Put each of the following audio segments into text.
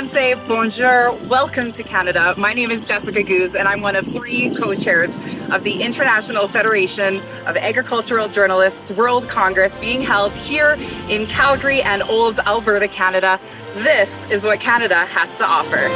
Francais, bonjour, welcome to Canada. My name is Jessica Goose and I'm one of 3 co-chairs of the International Federation of Agricultural Journalists World Congress being held here in Calgary and Olds, Alberta, Canada. This is what Canada has to offer.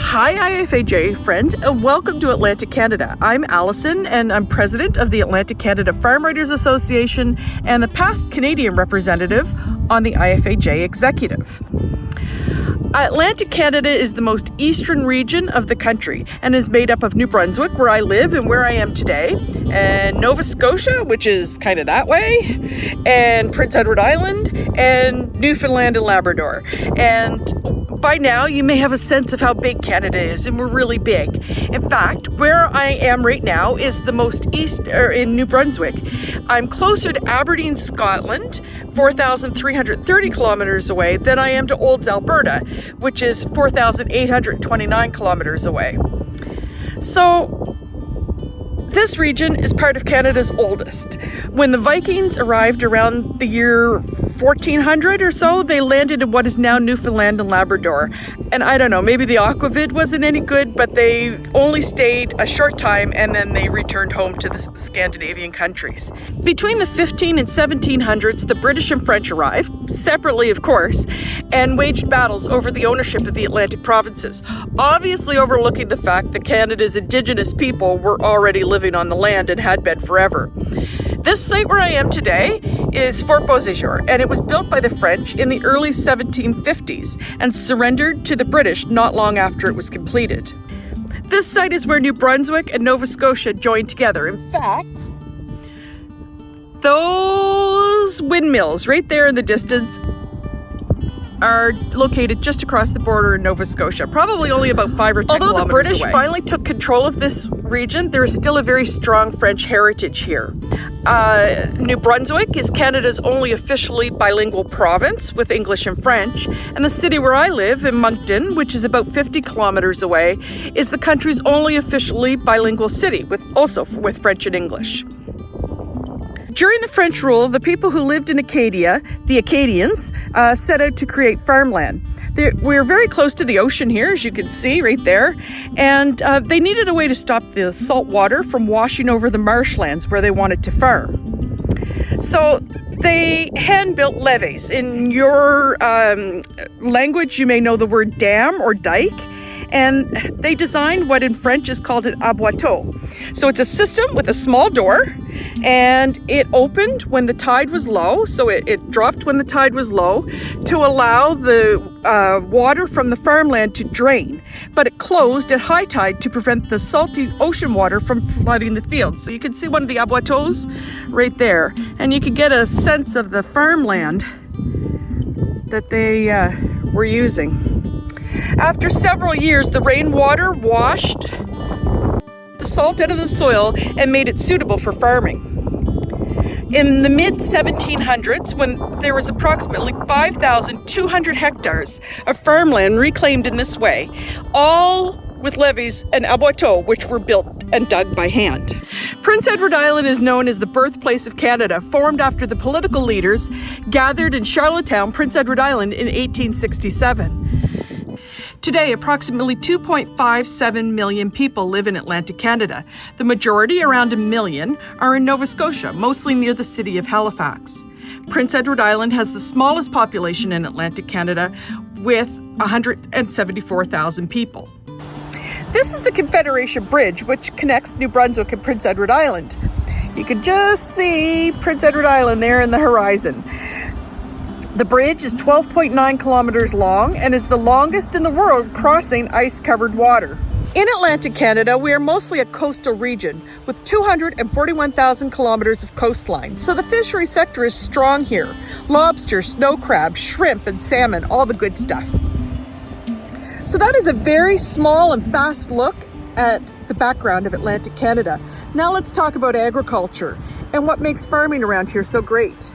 Hi IFAC friends, and welcome to Atlantic Canada. I'm Allison and I'm president of the Atlantic Canada Farm Writers Association and the past Canadian representative on the IFAC executive. Atlantic Canada is the most eastern region of the country and is made up of New Brunswick, where I live and where I am today, and Nova Scotia, which is kind of that way, and Prince Edward Island, and Newfoundland and Labrador. And by now, you may have a sense of how big Canada is, and we're really big. In fact, where I am right now is the most east, in New Brunswick. I'm closer to Aberdeen, Scotland, 4,330 kilometers away, than I am to Olds, Alberta, which is 4,829 kilometers away. So, this region is part of Canada's oldest. When the Vikings arrived around the year 1400 or so, they landed in what is now Newfoundland and Labrador. And I don't know, maybe the aquavit wasn't any good, but they only stayed a short time and then they returned home to the Scandinavian countries. Between the 15 and 1700s, the British and French arrived, separately of course, and waged battles over the ownership of the Atlantic provinces, obviously overlooking the fact that Canada's Indigenous people were already living on the land and had been forever. This site where I am today is Fort Beauséjour, and it was built by the French in the early 1750s and surrendered to the British not long after it was completed. This site is where New Brunswick and Nova Scotia joined together. In fact, those windmills right there in the distance are located just across the border in Nova Scotia, probably only about 5 or 10 kilometers away. Although the British finally took control of this region, there is still a very strong French heritage here. New Brunswick is Canada's only officially bilingual province with English and French, and the city where I live, in Moncton, which is about 50 kilometers away, is the country's only officially bilingual city, also with French and English. During the French rule, the people who lived in Acadia, the Acadians, set out to create farmland. We're very close to the ocean here, as you can see right there, and they needed a way to stop the salt water from washing over the marshlands where they wanted to farm. So they hand-built levees. In your language, you may know the word dam or dike. And they designed what in French is called an aboiteau. So it's a system with a small door, and it opened when the tide was low, so it dropped when the tide was low to allow the water from the farmland to drain, but it closed at high tide to prevent the salty ocean water from flooding the fields. So you can see one of the aboiteaus right there, and you can get a sense of the farmland that they were using. After several years, the rainwater washed the salt out of the soil and made it suitable for farming. In the mid-1700s, when there was approximately 5,200 hectares of farmland reclaimed in this way, all with levees and aboiteaux, which were built and dug by hand. Prince Edward Island is known as the birthplace of Canada, formed after the political leaders gathered in Charlottetown, Prince Edward Island in 1867. Today, approximately 2.57 million people live in Atlantic Canada. The majority, around 1 million, are in Nova Scotia, mostly near the city of Halifax. Prince Edward Island has the smallest population in Atlantic Canada, with 174,000 people. This is the Confederation Bridge, which connects New Brunswick and Prince Edward Island. You can just see Prince Edward Island there in the horizon. The bridge is 12.9 kilometers long and is the longest in the world crossing ice-covered water. In Atlantic Canada, we are mostly a coastal region with 241,000 kilometers of coastline, so the fishery sector is strong here. Lobster, snow crab, shrimp, and salmon, all the good stuff. So that is a very small and fast look at the background of Atlantic Canada. Now let's talk about agriculture and what makes farming around here so great.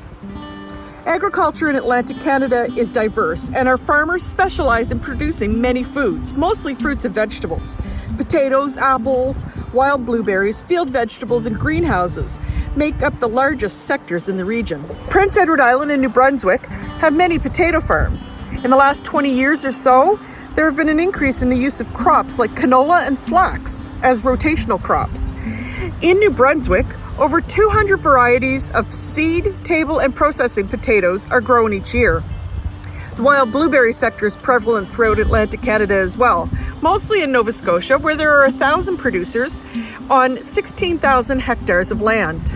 Agriculture in Atlantic Canada is diverse, and our farmers specialize in producing many foods, mostly fruits and vegetables. Potatoes, apples, wild blueberries, field vegetables, and greenhouses make up the largest sectors in the region. Prince Edward Island and New Brunswick have many potato farms. In the last 20 years or so, there have been an increase in the use of crops like canola and flax as rotational crops. In New Brunswick, over 200 varieties of seed, table, and processing potatoes are grown each year. The wild blueberry sector is prevalent throughout Atlantic Canada as well, mostly in Nova Scotia, where there are 1,000 producers on 16,000 hectares of land.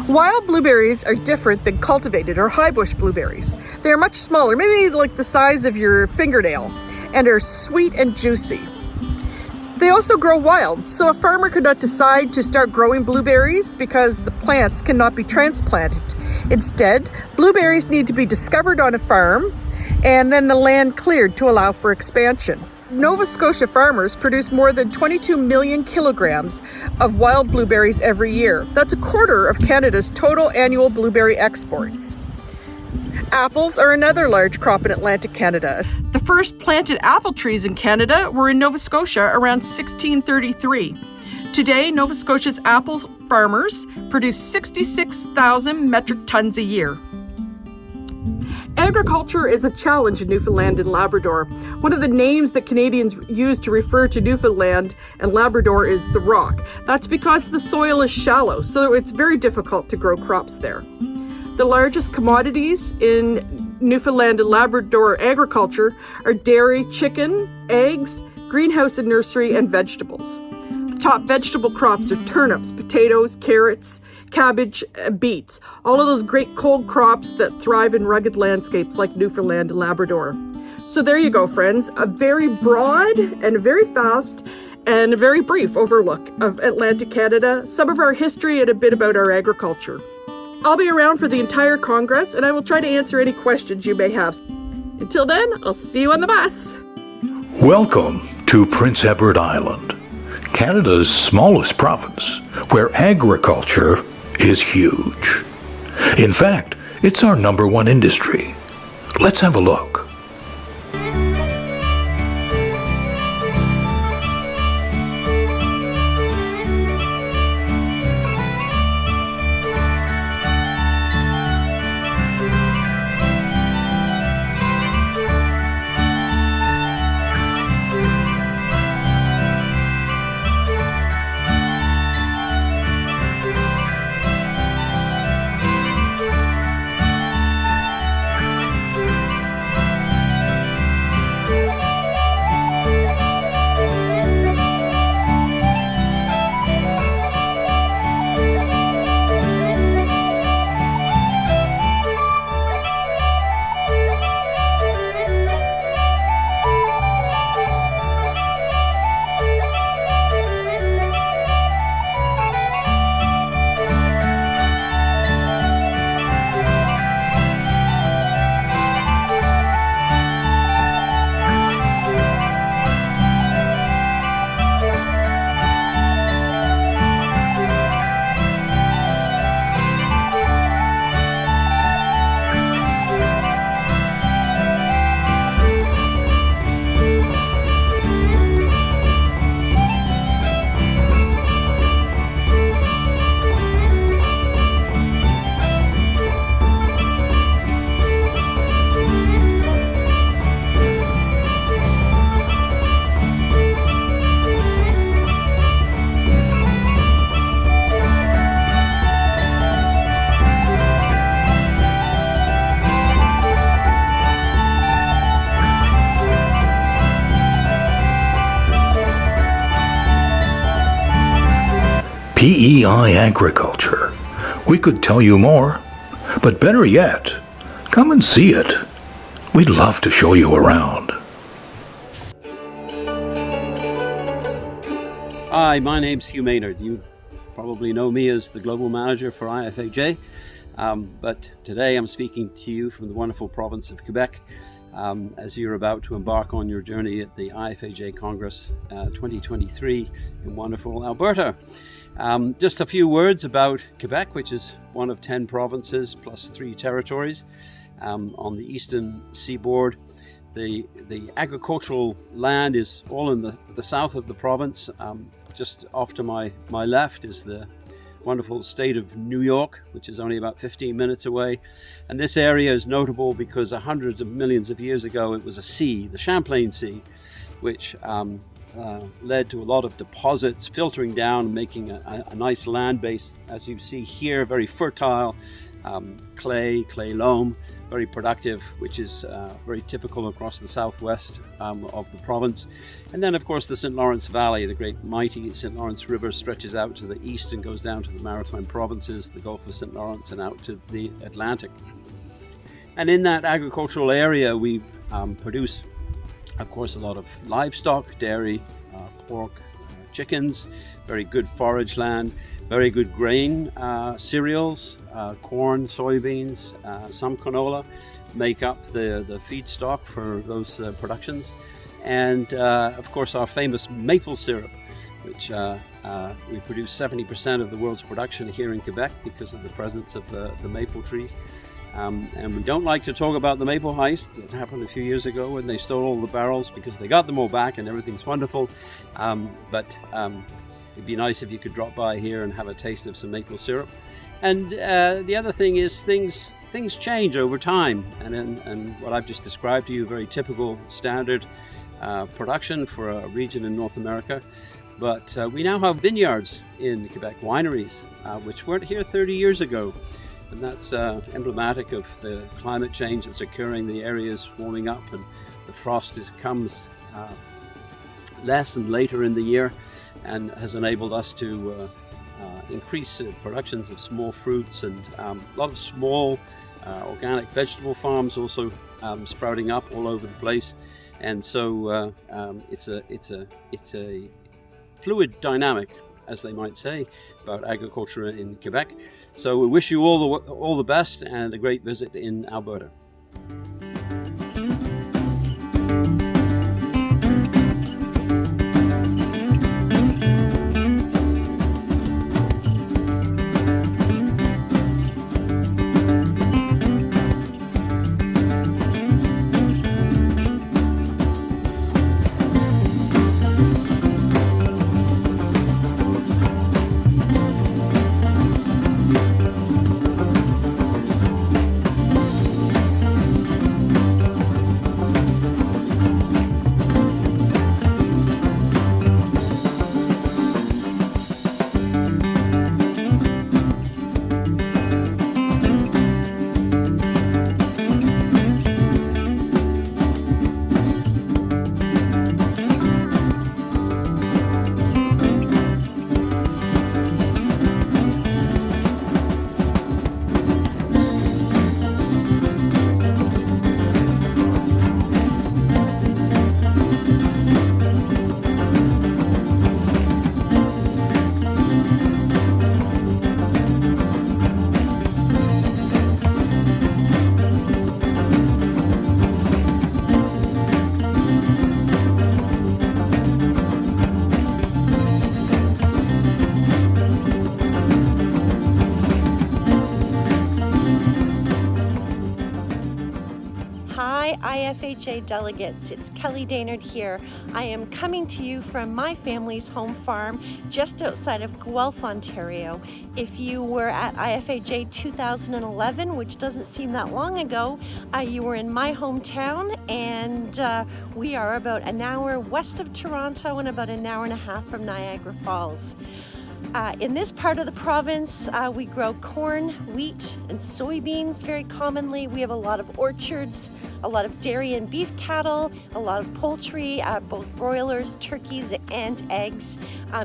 Wild blueberries are different than cultivated or high bush blueberries. They are much smaller, maybe like the size of your fingernail, and are sweet and juicy. They also grow wild, so a farmer could not decide to start growing blueberries because the plants cannot be transplanted. Instead, blueberries need to be discovered on a farm and then the land cleared to allow for expansion. Nova Scotia farmers produce more than 22 million kilograms of wild blueberries every year. That's a quarter of Canada's total annual blueberry exports. Apples are another large crop in Atlantic Canada. The first planted apple trees in Canada were in Nova Scotia around 1633. Today, Nova Scotia's apple farmers produce 66,000 metric tons a year. Agriculture is a challenge in Newfoundland and Labrador. One of the names that Canadians use to refer to Newfoundland and Labrador is the rock. That's because the soil is shallow, so it's very difficult to grow crops there. The largest commodities in Newfoundland and Labrador agriculture are dairy, chicken, eggs, greenhouse and nursery, and vegetables. The top vegetable crops are turnips, potatoes, carrots, cabbage, beets, all of those great cold crops that thrive in rugged landscapes like Newfoundland and Labrador. So there you go, friends, a very broad and very fast and a very brief overlook of Atlantic Canada, some of our history and a bit about our agriculture. I'll be around for the entire Congress and I will try to answer any questions you may have. Until then, I'll see you on the bus. Welcome to Prince Edward Island, Canada's smallest province, where agriculture is huge. In fact, it's our #1 industry. Let's have a look. PEI Agriculture. We could tell you more, but better yet, come and see it. We'd love to show you around. Hi, my name's Hugh Maynard. You probably know me as the Global Manager for IFAC, but today I'm speaking to you from the wonderful province of Quebec as you're about to embark on your journey at the IFAC Congress 2023 in wonderful Alberta. Just a few words about Quebec, which is one of 10 provinces plus 3 territories on the eastern seaboard. The agricultural land is all in the south of the province. Just off to my left is the wonderful state of New York, which is only about 15 minutes away. And this area is notable because hundreds of millions of years ago it was a sea, the Champlain Sea, which led to a lot of deposits filtering down, making a nice land base, as you see here, very fertile, clay loam, very productive, which is very typical across the southwest of the province. And then of course the St. Lawrence Valley, the great mighty St. Lawrence River stretches out to the east and goes down to the maritime provinces, the Gulf of St. Lawrence, and out to the Atlantic. And in that agricultural area we produce of course a lot of livestock, dairy, pork, chickens, very good forage land, very good grain, cereals, corn, soybeans, some canola make up the feedstock for those productions. And of course our famous maple syrup, which we produce 70% of the world's production here in Quebec because of the presence of the maple trees. And we don't like to talk about the maple heist that happened a few years ago when they stole all the barrels, because they got them all back and everything's wonderful. But it'd be nice if you could drop by here and have a taste of some maple syrup. And the other thing is things change over time. And what I've just described to you, very typical standard production for a region in North America. But we now have vineyards in Quebec, wineries, which weren't here 30 years ago. And that's emblematic of the climate change that's occurring. The area is warming up and the frost comes less and later in the year, and has enabled us to increase productions of small fruits, and a lot of small organic vegetable farms also sprouting up all over the place. And so it's a fluid dynamic, as they might say, about agriculture in Quebec. So we wish you all the best and a great visit in Alberta. IFAJ delegates, it's Kelly Daynard here. I am coming to you from my family's home farm just outside of Guelph, Ontario. If you were at IFAJ 2011, which doesn't seem that long ago, you were in my hometown, and we are about an hour west of Toronto and about an hour and a half from Niagara Falls. In this part of the province, we grow corn, wheat, and soybeans very commonly. We have a lot of orchards, a lot of dairy and beef cattle, a lot of poultry, both broilers, turkeys, and eggs.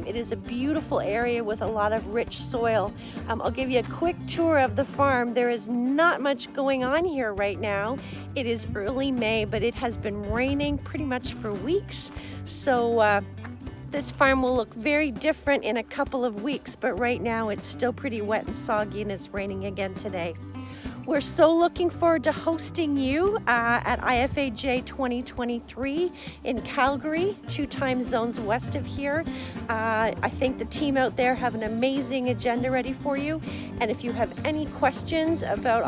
It is a beautiful area with a lot of rich soil. I'll give you a quick tour of the farm. There is not much going on here right now. It is early May, but it has been raining pretty much for weeks. So this farm will look very different in a couple of weeks, but right now it's still pretty wet and soggy, and it's raining again today. We're so looking forward to hosting you at IFAJ 2023 in Calgary, 2 time zones west of here. I think the team out there have an amazing agenda ready for you. And if you have any questions about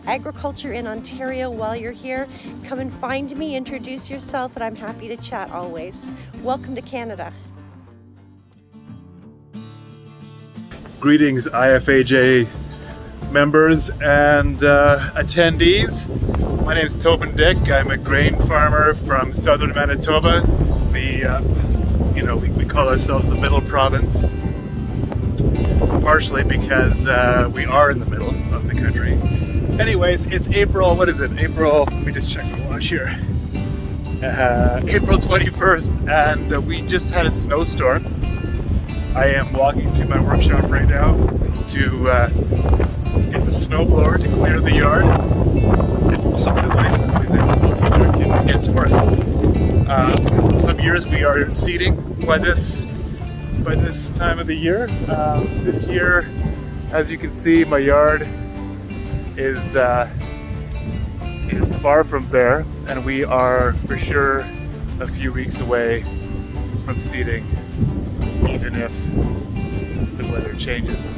agriculture in Ontario while you're here, come and find me, introduce yourself, and I'm happy to chat always. Welcome to Canada. Greetings, IFAJ members and attendees. My name is Tobin Dick. I'm a grain farmer from southern Manitoba. We call ourselves the middle province, partially because we are in the middle of the country. Anyways, it's April, what is it? Let me just check my watch here. April 21st, and we just had a snowstorm. I am walking to my workshop right now to get the snowblower to clear the yard. It's something like as a school teacher can get to work. Some years we are seeding by this time of the year. This year, as you can see, my yard is far from bare, and we are for sure a few weeks away from seeding, even if the weather changes.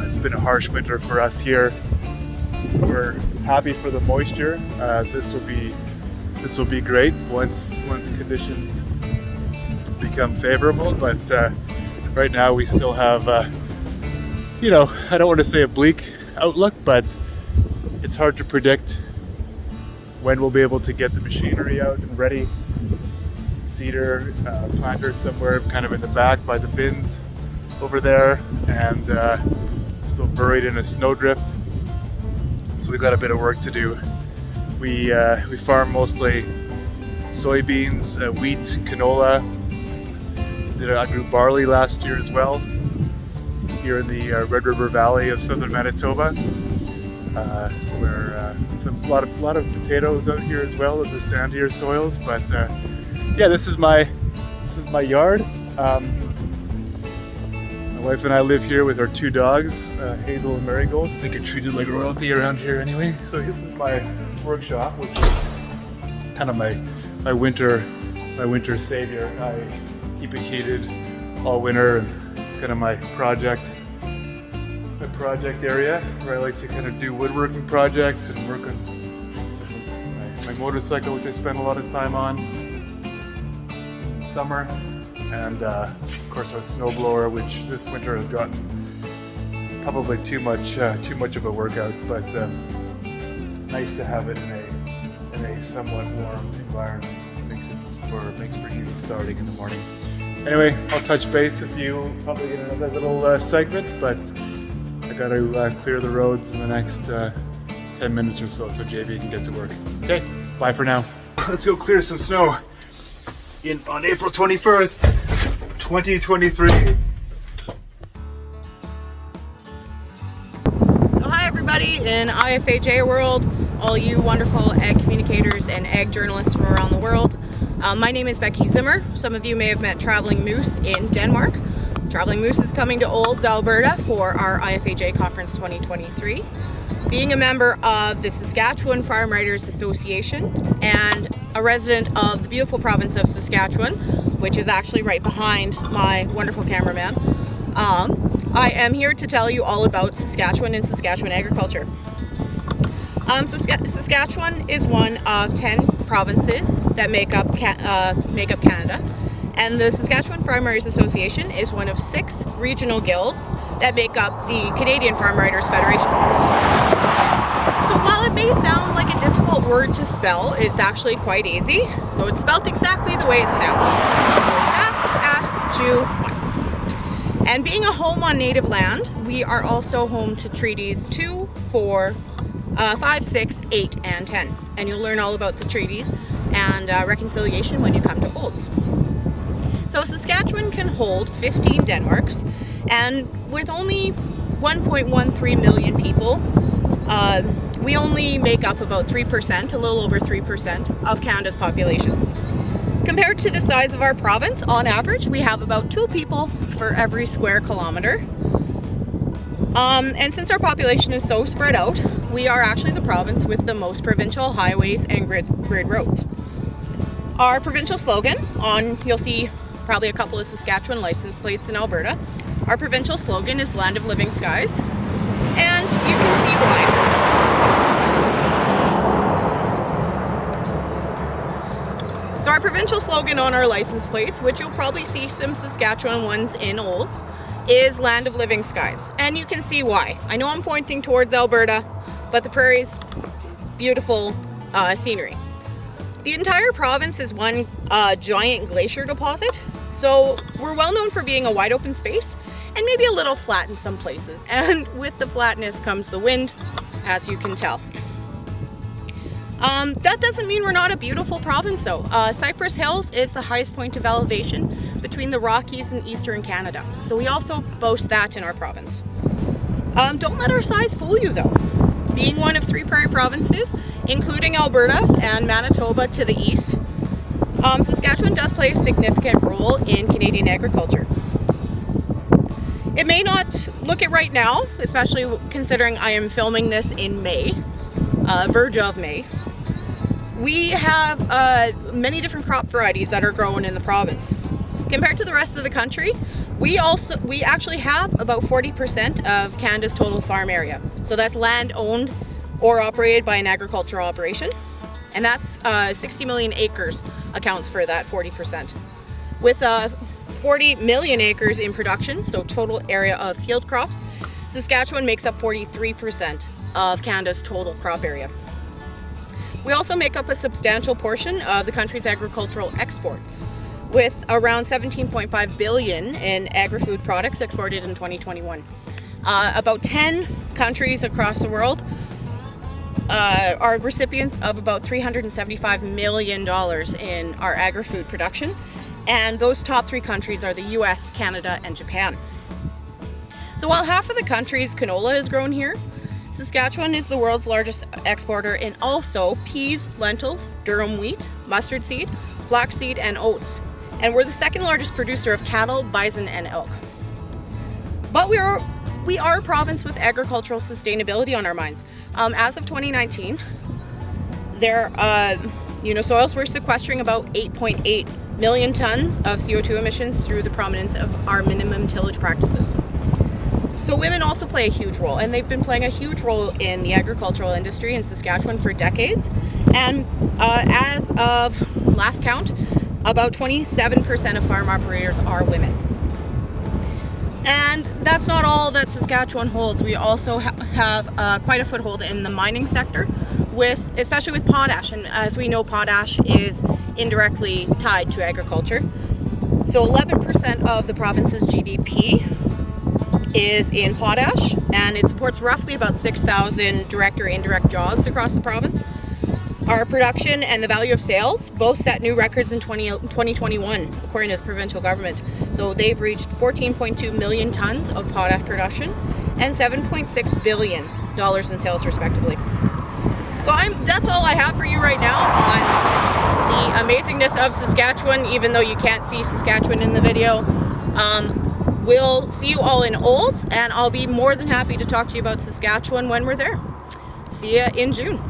It's been a harsh winter for us here. We're happy for the moisture. This will be great once conditions become favorable. But right now we still have, I don't want to say a bleak outlook, but it's hard to predict when we'll be able to get the machinery out and ready. Seeder planter somewhere kind of in the back by the bins over there, and still buried in a snowdrift. So we've got a bit of work to do. We farm mostly soybeans, wheat, canola. I grew barley last year as well. here in the Red River Valley of southern Manitoba, where a lot of potatoes out here as well in the sandier soils. But yeah, this is my yard. My wife and I live here with our 2 dogs, Hazel and Marigold. They get treated like royalty around here anyway. So this is my workshop, which is kind of my winter savior. I keep it heated all winter, and it's kind of my project area where I like to kind of do woodworking projects and work on my motorcycle, which I spend a lot of time on in summer, and of course our snowblower, which this winter has gotten probably too much of a workout, but nice to have it in a somewhat warm environment. Makes for easy starting in the morning. Anyway, I'll touch base with you probably in another little segment, but I got to clear the roads in the next 10 minutes or so JB can get to work. Okay, bye for now. Let's go clear some snow on April 21st, 2023. So hi everybody in IFAJ world, all you wonderful ag communicators and ag journalists from around the world. My name is Becky Zimmer. Some of you may have met Traveling Moose in Denmark. Traveling Moose is coming to Olds, Alberta for our IFAJ Conference 2023. Being a member of the Saskatchewan Farm Writers Association and a resident of the beautiful province of Saskatchewan, which is actually right behind my wonderful cameraman, I am here to tell you all about Saskatchewan and Saskatchewan agriculture. Saskatchewan is one of 10 provinces that make up Canada, and the Saskatchewan Farm Writers Association is one of 6 regional guilds that make up the Canadian Farm Writers Federation. So while it may sound like a difficult word to spell, it's actually quite easy. So it's spelled exactly the way it sounds. Saskatchewan. And being a home on native land, we are also home to treaties 2, 4, 5, 6, 8, and 10. And you'll learn all about the treaties and reconciliation when you come to Olds. So Saskatchewan can hold 15 Denmarks, and with only 1.13 million people, we only make up about 3%, a little over 3% of Canada's population. Compared to the size of our province, on average, we have about 2 people for every square kilometer. And since our population is so spread out, we are actually the province with the most provincial highways and grid roads. Our provincial slogan, you'll see probably a couple of Saskatchewan license plates in Alberta. Our provincial slogan is Land of Living Skies, and you can see why. So our provincial slogan on our license plates, which you'll probably see some Saskatchewan ones in Olds, is Land of Living Skies, and you can see why. I know I'm pointing towards Alberta, but the prairie's beautiful scenery. The entire province is one giant glacier deposit, so we're well known for being a wide open space and maybe a little flat in some places. And with the flatness comes the wind, as you can tell. That doesn't mean we're not a beautiful province though. Cypress Hills is the highest point of elevation between the Rockies and Eastern Canada. So we also boast that in our province. Don't let our size fool you though. Being one of 3 prairie provinces, including Alberta and Manitoba to the east, Saskatchewan does play a significant role in Canadian agriculture. It may not look it right now, especially considering I am filming this in May, verge of May. We have many different crop varieties that are grown in the province. Compared to the rest of the country, we actually have about 40% of Canada's total farm area. So that's land owned or operated by an agricultural operation. And that's 60 million acres accounts for that 40%. With 40 million acres in production, so total area of field crops, Saskatchewan makes up 43% of Canada's total crop area. We also make up a substantial portion of the country's agricultural exports, with around 17.5 billion in agri-food products exported in 2021. About 10 countries across the world are recipients of about $375 million in our agri-food production, and those top 3 countries are the US, Canada, and Japan. So while half of the country's canola is grown here, Saskatchewan is the world's largest exporter in also peas, lentils, durum wheat, mustard seed, flaxseed, and oats. And we're the second largest producer of cattle, bison, and elk. But we are a province with agricultural sustainability on our minds. As of 2019, soils were sequestering about 8.8 million tons of CO2 emissions through the prominence of our minimum tillage practices. So women also play a huge role, and they've been playing a huge role in the agricultural industry in Saskatchewan for decades. And as of last count, about 27% of farm operators are women. And that's not all that Saskatchewan holds. We also have quite a foothold in the mining sector, especially with potash. And as we know, potash is indirectly tied to agriculture. So 11% of the province's GDP is in potash, and it supports roughly about 6,000 direct or indirect jobs across the province. Our production and the value of sales both set new records in 2021, according to the provincial government. So they've reached 14.2 million tons of potash production and $7.6 billion in sales, respectively. So that's all I have for you right now on the amazingness of Saskatchewan, even though you can't see Saskatchewan in the video. We'll see you all in Olds, and I'll be more than happy to talk to you about Saskatchewan when we're there. See ya in June.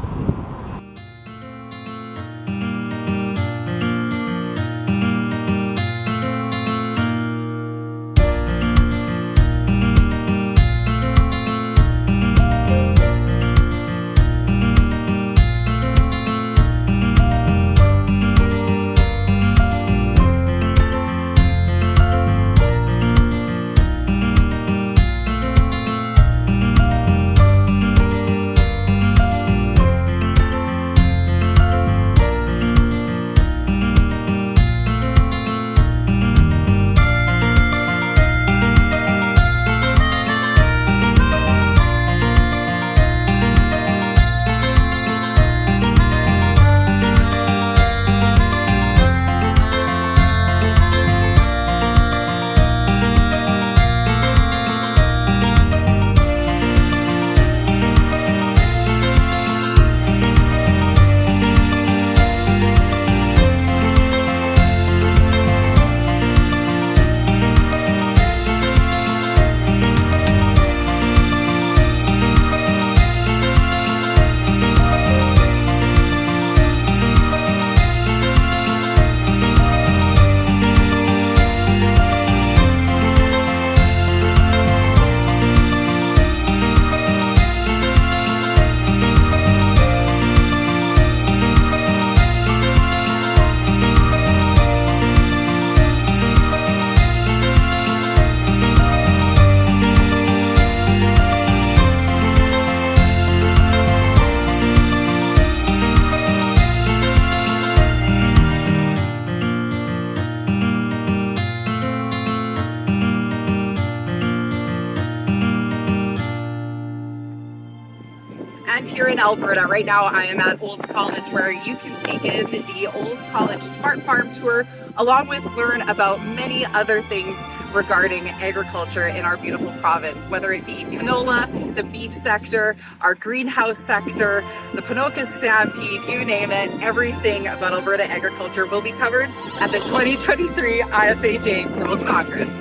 And here in Alberta, right now I am at Olds College, where you can take in the Olds College Smart Farm Tour, along with learn about many other things regarding agriculture in our beautiful province, whether it be canola, the beef sector, our greenhouse sector, the Ponoka Stampede, you name it, everything about Alberta agriculture will be covered at the 2023 IFAJ World Congress.